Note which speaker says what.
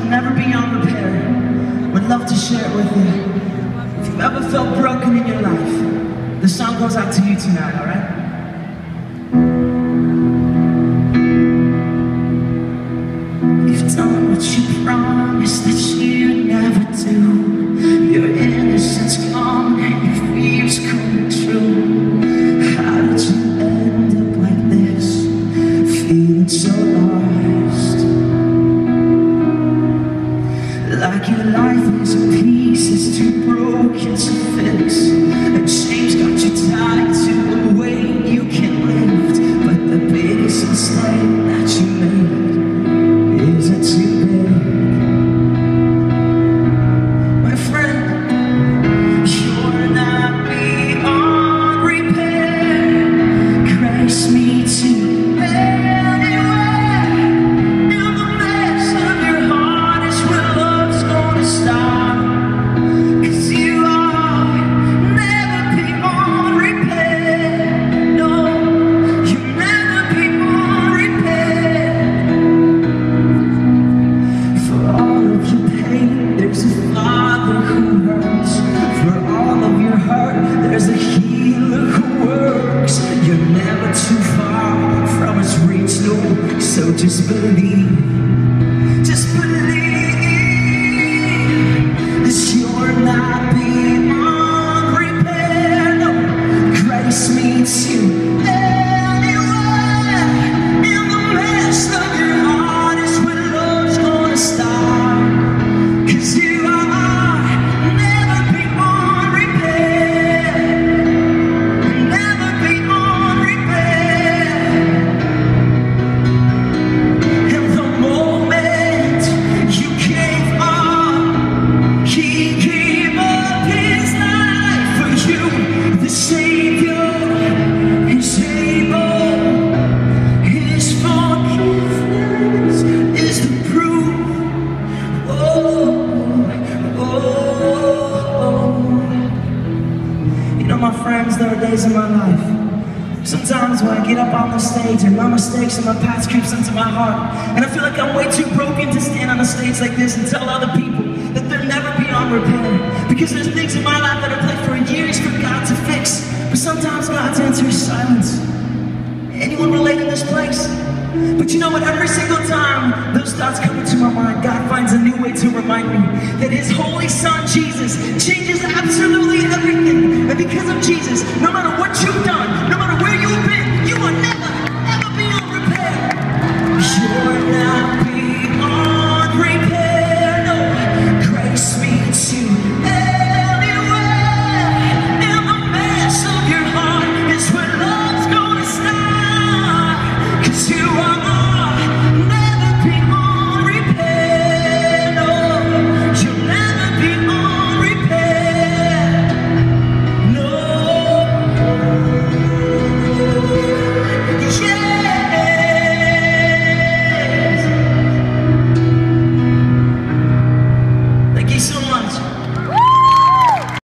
Speaker 1: never beyond repair. Would love to share it with you. If you've ever felt broken in your life, the song goes out to you tonight, alright? You've done what you promised that you'd never do. Your innocence gone and your fears come true. How did you end up like this, feeling so lost? Like your life is in pieces, too broken to fix. And change got you tied to a weight you can't lift. But the biggest mistake that you made isn't too big. My friend, you're not beyond repair. Grace me to so just believe that you're not beyond repair. No, grace meets you anywhere. In the mess of your heart is where love's gonna start. 'Cause you are never beyond repair. Never beyond repair. My friends, there are days in my life, sometimes when I get up on the stage and my mistakes and my past creeps into my heart, and I feel like I'm way too broken to stand on a stage like this and tell other people that they're never beyond repair, because there's things in my life that I played for years for God to fix, but sometimes God's answer is silence. Anyone relate in this place? But you know what, every single time those thoughts come into my mind, God finds a new way to remind me that His holy Son Jesus changes absolutely